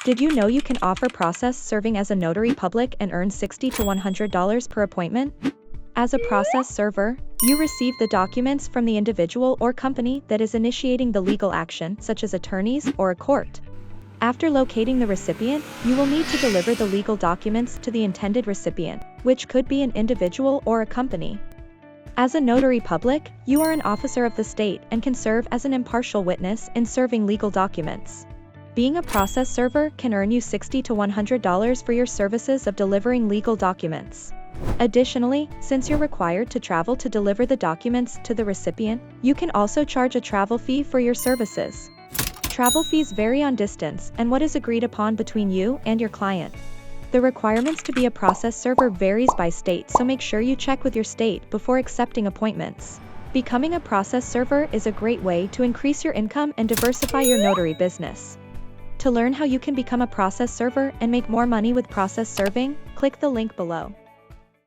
Did you know you can offer process serving as a notary public and earn $60 to $100 per appointment? As a process server, you receive the documents from the individual or company that is initiating the legal action, such as attorneys or a court. After locating the recipient, you will need to deliver the legal documents to the intended recipient, which could be an individual or a company. As a notary public, you are an officer of the state and can serve as an impartial witness in serving legal documents. Being a process server can earn you $60 to $100 for your services of delivering legal documents. Additionally, since you're required to travel to deliver the documents to the recipient, you can also charge a travel fee for your services. Travel fees vary on distance and what is agreed upon between you and your client. The requirements to be a process server varies by state, so make sure you check with your state before accepting appointments. Becoming a process server is a great way to increase your income and diversify your notary business. To learn how you can become a process server and make more money with process serving, click the link below.